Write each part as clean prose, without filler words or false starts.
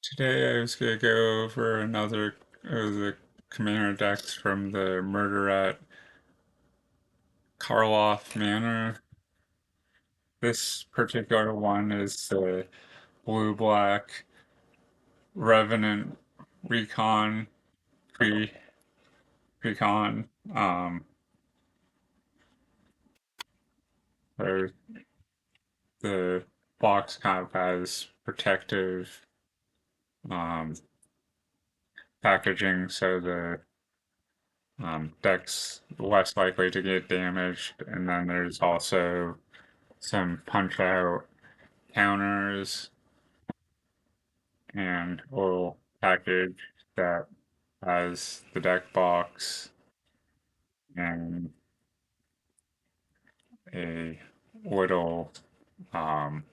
Today I was going to go over another of the commander decks from the murder at Karlov Manor. This particular one is the blue-black Revenant Recon pre Recon. So the box kind of has protective um, packaging, so the deck's less likely to get damaged. And then there's also some punch out counters and a little package that has the deck box and a little um,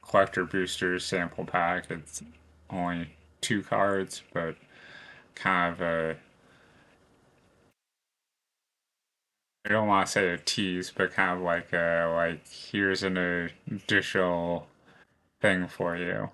collector booster sample pack. It's only 2 cards, but kind of a, I don't want to say a tease, but kind of like a, like, here's an additional thing for you.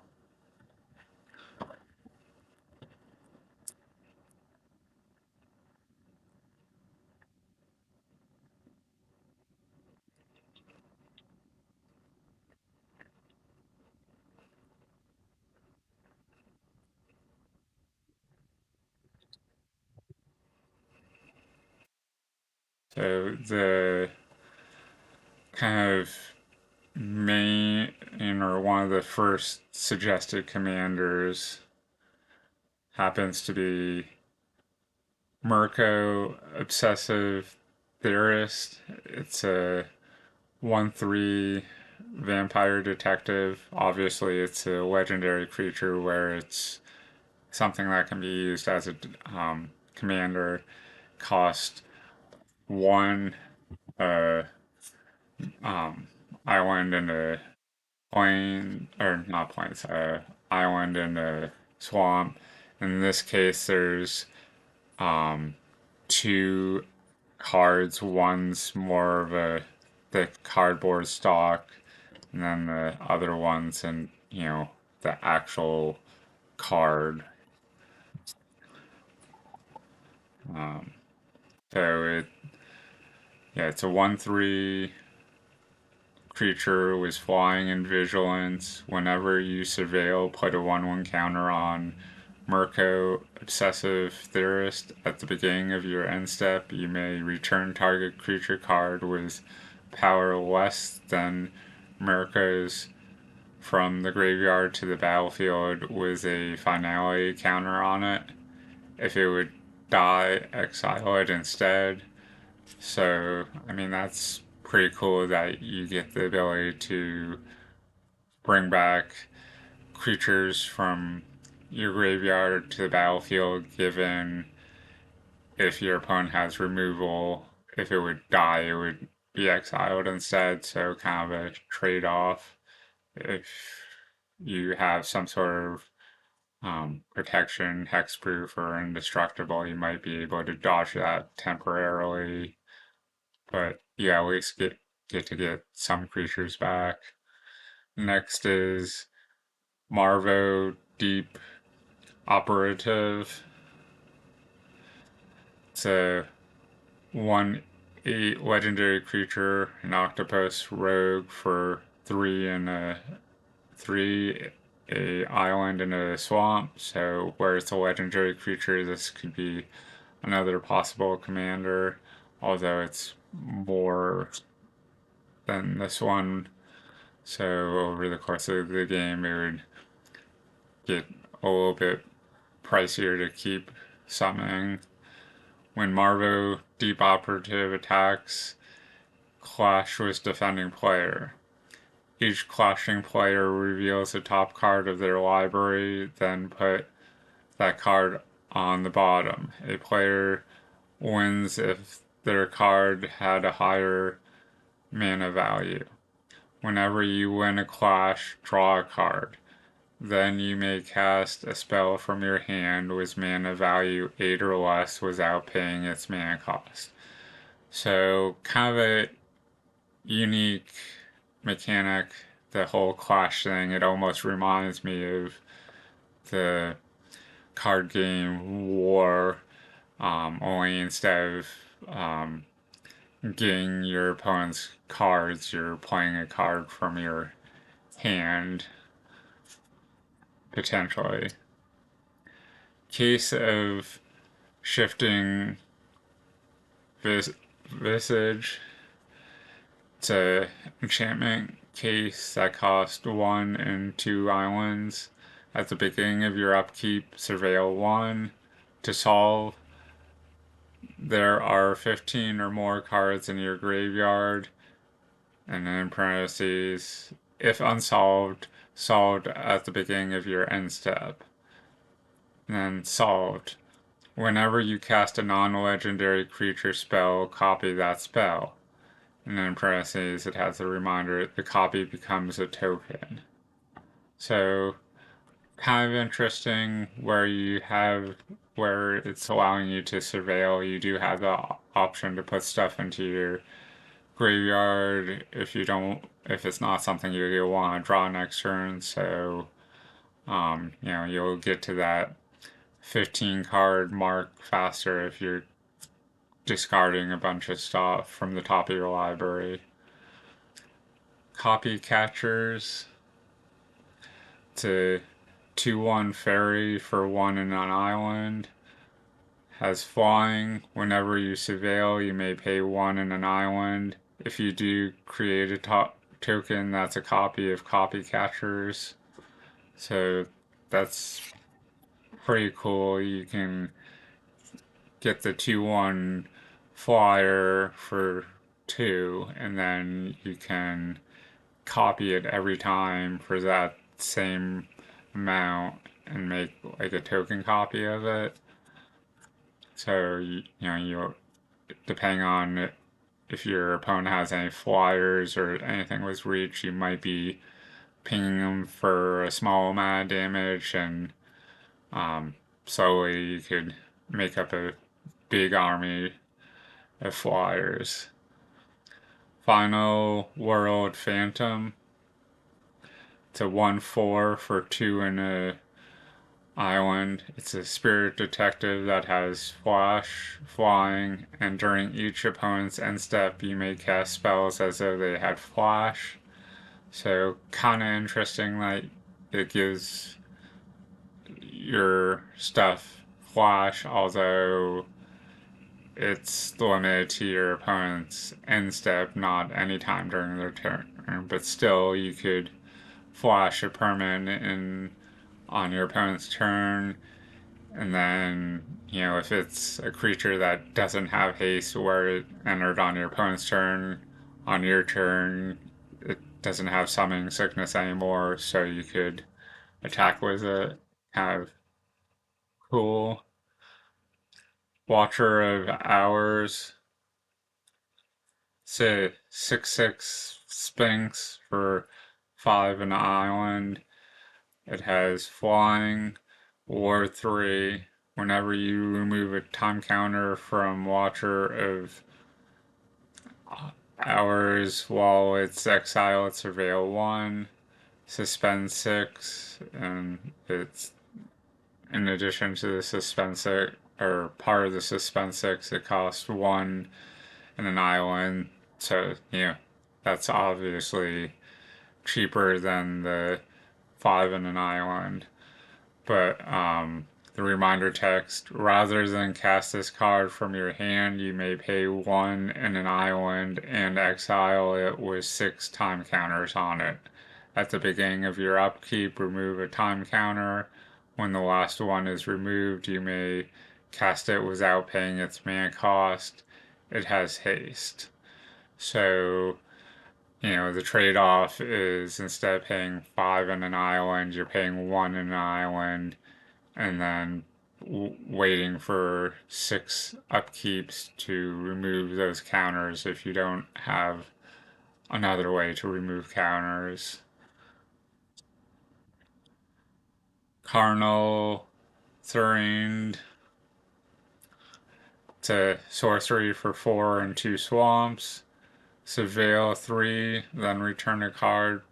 So the kind of main or one of the first suggested commanders happens to be Mirko Obsessive Theorist. It's a 1/3 vampire detective. Obviously, it's a legendary creature where it's something that can be used as a commander. Cost 1 uh, um, island and a plain, or not plains, island and a swamp. In this case, there's um, 2 cards. One's more of a thick cardboard stock, and then the other one's in, the actual card. Um, so yeah, it's a 1/3 creature with flying and vigilance. Whenever you surveil, put a 1/1 counter on Mirko Obsessive Theorist. At the beginning of your end step, you may return target creature card with power less than Mirko's from the graveyard to the battlefield with a finality counter on it. If it would die, exile it instead. So, I mean, that's pretty cool that you get the ability to bring back creatures from your graveyard to the battlefield, given if your opponent has removal. If it would die, it would be exiled instead, so kind of a trade off. If you have some sort of protection, hexproof, or indestructible, you might be able to dodge that temporarily. But yeah, at least get some creatures back. Next is Marvo Deep Operative. It's a 1/8 legendary creature, an octopus rogue for 3 and a 3, a island and a swamp. So where it's a legendary creature, this could be another possible commander, although it's more than this one. So over the course of the game, it would get a little bit pricier to keep summoning. When Marvo Deep Operative attacks, clash with defending player. Each clashing player reveals the top card of their library, then put that card on the bottom. A player wins if their card had a higher mana value. Whenever you win a clash, draw a card. Then you may cast a spell from your hand with mana value 8 or less without paying its mana cost. So, kind of a unique mechanic, the whole clash thing. It almost reminds me of the card game War, only instead of getting your opponent's cards, you're playing a card from your hand, potentially. Case of shifting visage. It's a enchantment case that costs 1 and 2 islands. At the beginning of your upkeep, surveil 1. To solve, there are 15 or more cards in your graveyard. And then in parentheses, if unsolved, solved at the beginning of your end step. And then solved. Whenever you cast a non-legendary creature spell, copy that spell. And then in parentheses, it has a reminder the copy becomes a token. So, kind of interesting where it's allowing you to surveil. You do have the option to put stuff into your graveyard if it's not something you want to draw next turn. So, you'll get to that 15 card mark faster if you're discarding a bunch of stuff from the top of your library. Copy catchers. It's a 2/1 fairy for 1 in an island. Has flying. Whenever you surveil, you may pay 1 in an island. If you do create a token, that's a copy of copy catchers. So that's pretty cool. You can get the 2/1 flyer for 2, and then you can copy it every time for that same amount and make like a token copy of it. So you depending on if your opponent has any flyers or anything with reach, you might be pinging them for a small amount of damage, and slowly you could make up a big army of flyers. Final World Phantom. It's a 1/4 for 2 in a island. It's a spirit detective that has flash, flying, and during each opponent's end step, you may cast spells as though they had flash. So, kind of interesting that it gives your stuff flash, although it's limited to your opponent's end step, not any time during their turn. But still, you could flash a permanent on your opponent's turn, and then if it's a creature that doesn't have haste where it entered on your opponent's turn, on your turn it doesn't have summoning sickness anymore, so you could attack with it. Kind of cool. Watcher of Hours. It's a 6/6 Sphinx for 5 an island. It has flying, War 3. Whenever you remove a time counter from Watcher of Hours while it's exiled, surveil 1, suspend 6, and it's in addition to the suspend 6, or part of the suspend 6, it costs 1 in an island. So, that's obviously cheaper than the 5 in an island. But the reminder text, rather than cast this card from your hand, you may pay 1 in an island and exile it with 6 time counters on it. At the beginning of your upkeep, remove a time counter. When the last one is removed, you may cast it without paying its mana cost. It has haste. So, the trade-off is instead of paying 5 in an island, you're paying 1 in an island, and then waiting for 6 upkeeps to remove those counters if you don't have another way to remove counters. Carnal Thurind. It's a sorcery for 4 and 2 swamps. Surveil 3, then return a card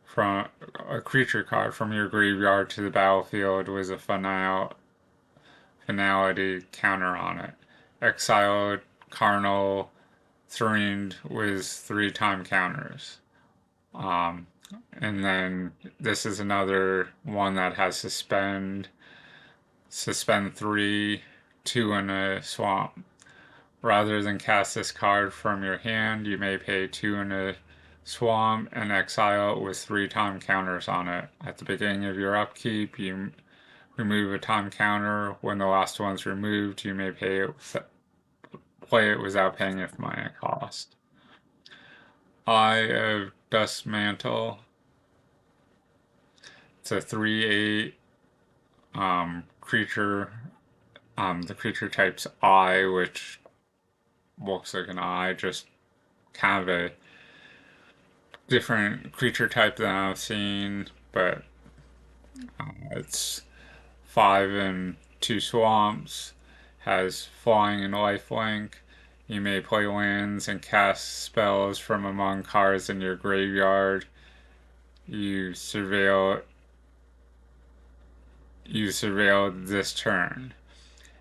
from a creature card from your graveyard to the battlefield with a finality counter on it. Exiled Karlov Manor with 3-time counters. Um, and then this is another one that has suspend 3, 2 in a swamp. Rather than cast this card from your hand, you may pay 2 in a swamp and exile it with 3-time counters on it. At the beginning of your upkeep, you remove a time counter. When the last one's removed, you may play it without paying its mana cost. Eye of Dust Mantle. It's a 3/8 creature. The creature type's Eye, which looks like an eye, just kind of a different creature type than I've seen, but it's 5 and 2 swamps, has flying and lifelink. You may play lands and cast spells from among cards in your graveyard. You surveil this turn.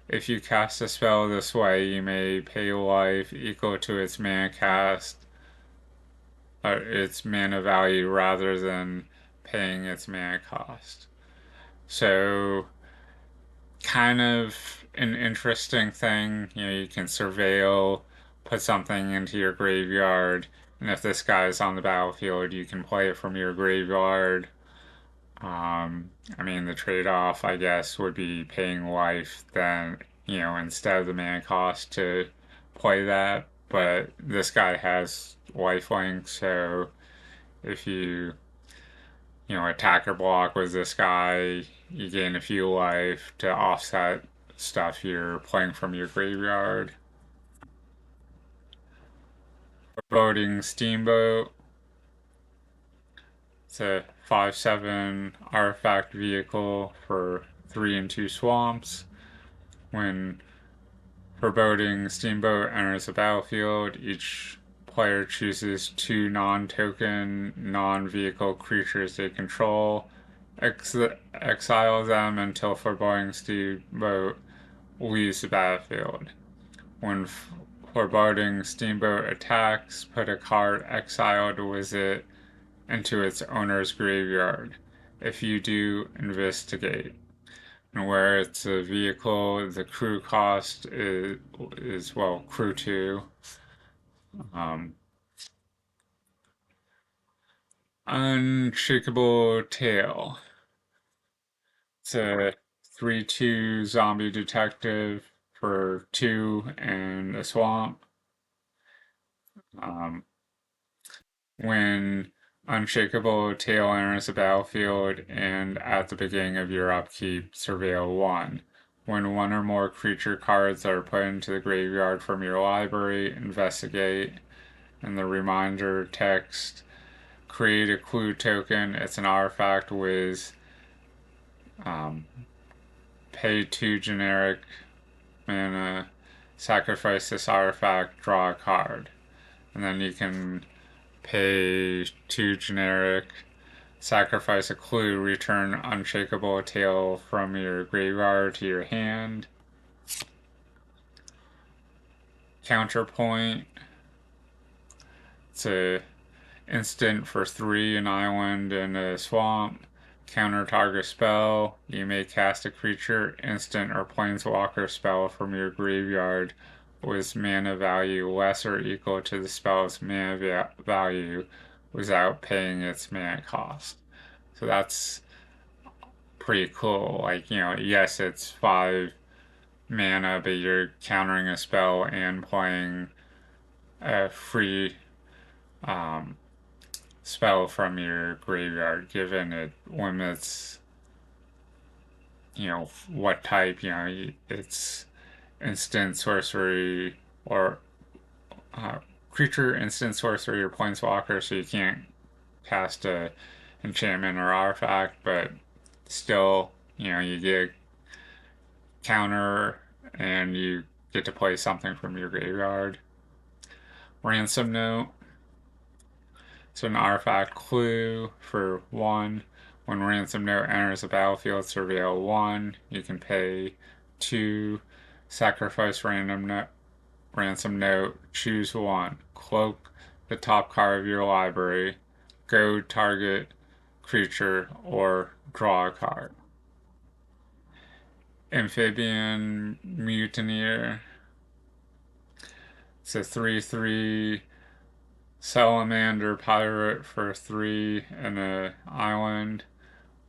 If you cast a spell this way, you may pay life equal to its mana cast, or its mana value, rather than paying its mana cost. So, kind of an interesting thing. You can surveil, put something into your graveyard, and if this guy is on the battlefield, you can play it from your graveyard. I mean, the trade-off, I guess, would be paying life then, instead of the mana cost to play that. But this guy has lifelink, so if attack or block with this guy, you gain a few life to offset stuff you're playing from your graveyard. Boating Steamboat. It's a 5/7 artifact vehicle for 3 and 2 swamps. When Foreboding Steamboat enters the battlefield, each player chooses 2 non-token, non-vehicle creatures they control, exile them until Foreboding Steamboat leaves the battlefield. When Foreboding Steamboat attacks, put a card exiled with it into its owner's graveyard. If you do, investigate. And where it's a vehicle, the crew cost is well, crew 2. Um, Unshakable Tail. It's a 3/2 zombie detective for 2 and a swamp. Um, when Unshakable Tail enters the battlefield and at the beginning of your upkeep, surveil 1. When one or more creature cards are put into the graveyard from your library, investigate. And the reminder text, create a clue token. It's an artifact with pay 2 generic mana, sacrifice this artifact, draw a card. And then you can pay 2 generic, sacrifice a clue, return Unshakable Tail from your graveyard to your hand. Counterpoint. It's a instant for 3, an island and a swamp. Counter target spell. You may cast a creature, instant, or planeswalker spell from your graveyard with mana value less or equal to the spell's mana value without paying its mana cost. So that's pretty cool. Like, yes, it's 5 mana, but you're countering a spell and playing a free spell from your graveyard, given it limits, what type, it's instant sorcery or creature, instant sorcery, or planeswalker, so you can't cast a enchantment or artifact, but still, you get counter and you get to play something from your graveyard. Ransom Note. So an artifact clue for 1. When ransom note enters the battlefield, surveil 1. You can pay 2. Sacrifice ransom note, choose 1. Cloak the top card of your library. Go target creature or draw a card. Amphibian Mutineer. It's a 3/3 salamander pirate for 3 and a island.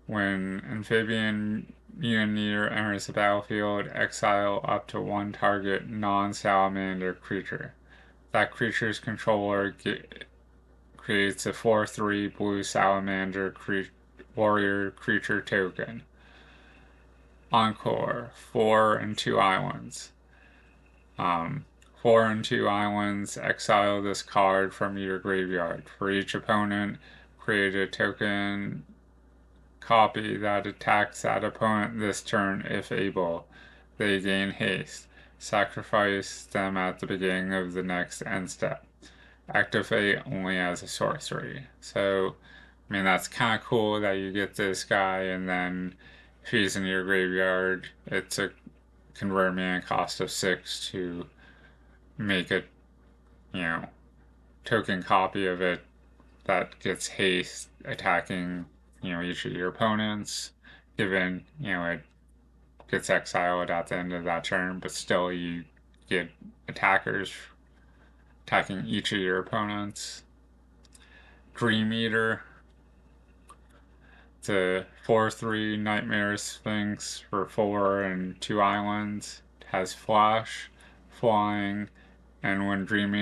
When Amphibian Mutineer enters the battlefield, exile up to 1 target non-salamander creature. That creature's controller creates a 4/3 blue salamander warrior creature token. Encore, 4 and 2 islands. 4 and 2 islands, exile this card from your graveyard. For each opponent, create a token copy that attacks that opponent this turn if able. They gain haste. Sacrifice them at the beginning of the next end step. Activate only as a sorcery. So, I mean, that's kind of cool that you get this guy, and then if he's in your graveyard, it's a convert mana cost of 6 to make a, you know, token copy of it that gets haste attacking, each of your opponents, given, it gets exiled at the end of that turn, but still you get attackers attacking each of your opponents. Dream Eater. It's a 4/3 Nightmare Sphinx for 4 and 2 islands. It has flash, flying, and when Dream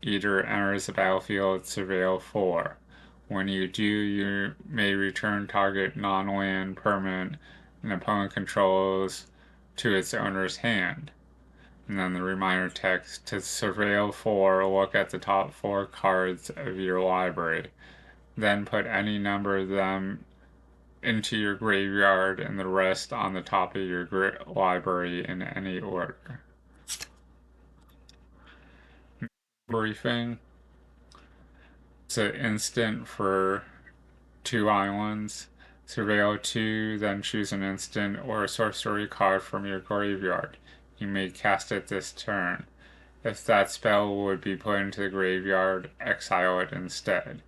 Eater enters the battlefield, surveil 4. When you do, you may return target non-land permanent an opponent controls to its owner's hand. And then the reminder text: to surveil 4, look at the top 4 cards of your library. Then put any number of them into your graveyard and the rest on the top of your library in any order. Briefing. It's an instant for 2 islands. Surveil 2, then choose an instant or a sorcery card from your graveyard. You may cast it this turn. If that spell would be put into the graveyard, exile it instead.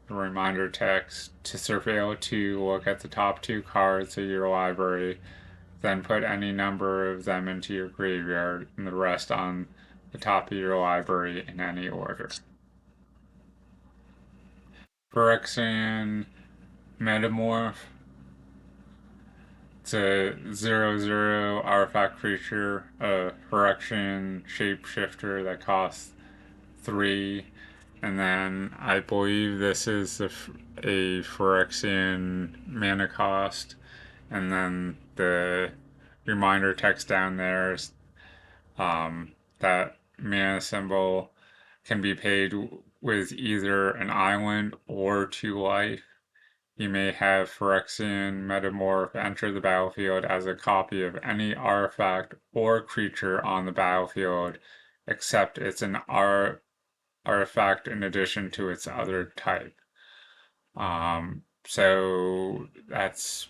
The reminder text: to surveil 2, look at the top 2 cards of your library, then put any number of them into your graveyard and the rest on the top of your library in any order. Phyrexian Metamorph. It's a 0/0 artifact creature, a Phyrexian shapeshifter that costs 3. And then I believe this is a Phyrexian mana cost. And then the reminder text down there is that mana symbol can be paid with either an island or 2 life. You may have Phyrexian Metamorph enter the battlefield as a copy of any artifact or creature on the battlefield, except it's an artifact in addition to its other type. So that's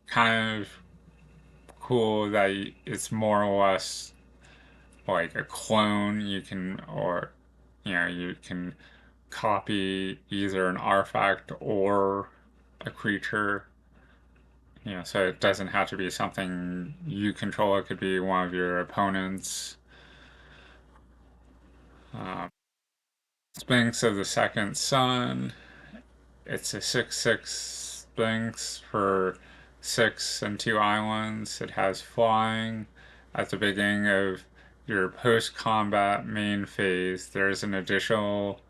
kind of cool that it's more or less like a clone. You can copy either an artifact or a creature. So it doesn't have to be something you control. It could be one of your opponents. Sphinx of the Second Sun. It's a 6/6 Sphinx for 6 and 2 islands. It has flying. At the beginning of your post-combat main phase, there's an additional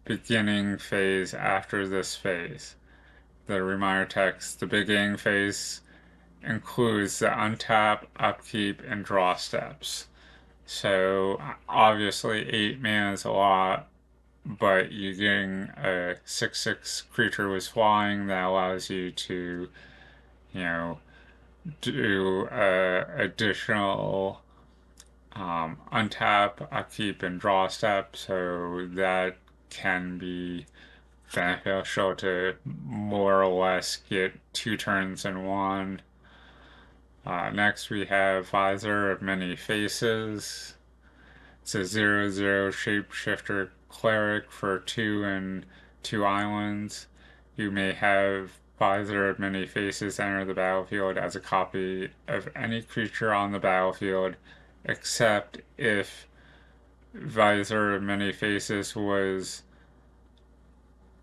beginning phase after this phase. The reminder text: the beginning phase includes the untap, upkeep, and draw steps. So obviously 8 mana is a lot, but you're getting a 6/6 creature with flying that allows you to, do additional untap, upkeep, and draw step. So that can be beneficial to more or less get 2 turns in one. Next, we have Visor of Many Faces. It's a 0/0 shapeshifter cleric for 2 and 2 islands. You may have Visor of Many Faces enter the battlefield as a copy of any creature on the battlefield, except if Visor of Many Faces was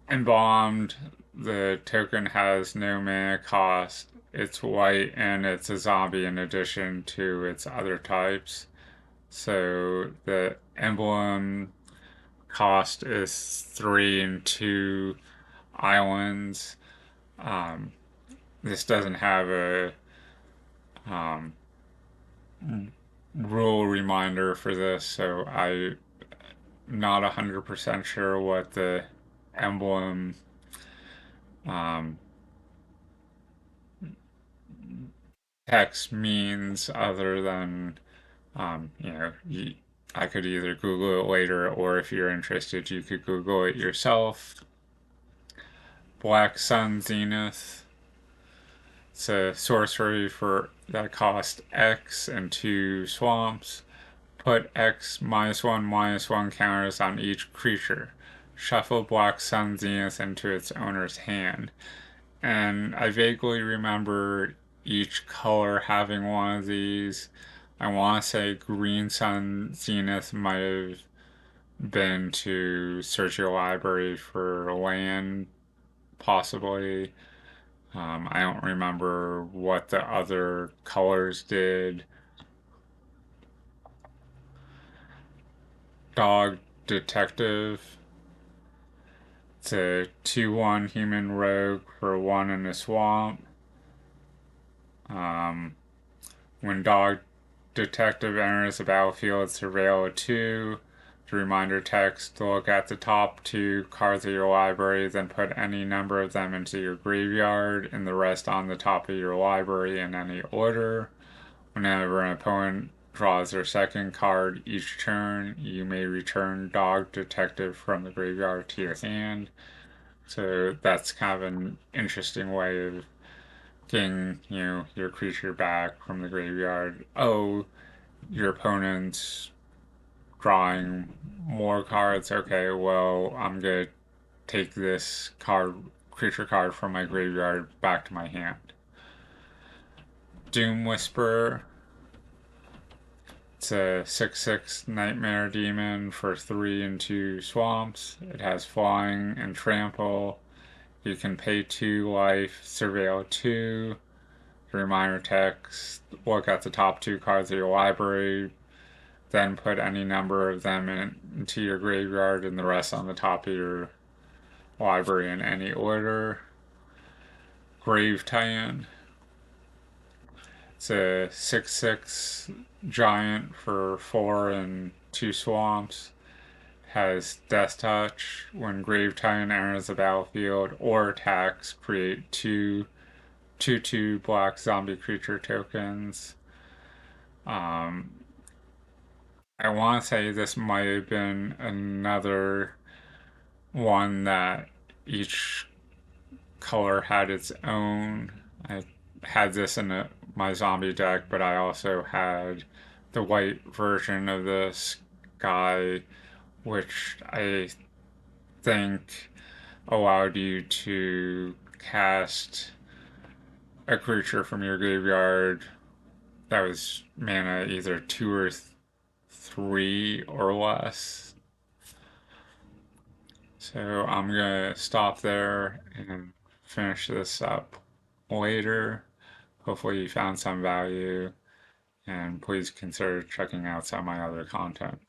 embalmed. The token has no mana cost. It's white and it's a zombie in addition to its other types. So the emblem cost is 3 and 2 islands. Um, this doesn't have a um, rule reminder for this, so I'm not 100% sure what the emblem um, text means other than, I could either Google it later, or if you're interested, you could Google it yourself. Black Sun Zenith. It's a sorcery for that cost X and 2 swamps. Put X -1/-1 counters on each creature. Shuffle Black Sun Zenith into its owner's hand. And I vaguely remember each color having one of these. I want to say Green Sun Zenith might have been to search your library for land, possibly. I don't remember what the other colors did. Dog Detective. It's a 2/1 human rogue for 1 in a swamp. Um, when Dog Detective enters the battlefield, surveil 2. The reminder text, look at the top 2 cards of your library, then put any number of them into your graveyard and the rest on the top of your library in any order. Whenever an opponent draws their second card each turn, you may return Dog Detective from the graveyard to your hand. So that's kind of an interesting way of getting, your creature back from the graveyard. Oh, your opponent's drawing more cards. Okay, well, I'm gonna take this creature card from my graveyard back to my hand. Doom Whisperer. It's a 6/6 Nightmare Demon for 3 and 2 swamps. It has flying and trample. You can pay 2 life, surveil 2. Reminder text, look at the top 2 cards of your library, then put any number of them into your graveyard and the rest on the top of your library in any order. Grave Titan. It's a 6/6 giant for 4 and 2 swamps. Has Death Touch. When Grave Titan enters the battlefield or attacks, create 2/2 black zombie creature tokens. I want to say this might have been another one that each color had its own. I had this in my zombie deck, but I also had the white version of this guy, which I think allowed you to cast a creature from your graveyard that was mana either 2 or 3 or less. So I'm gonna stop there and finish this up later. Hopefully you found some value, and please consider checking out some of my other content.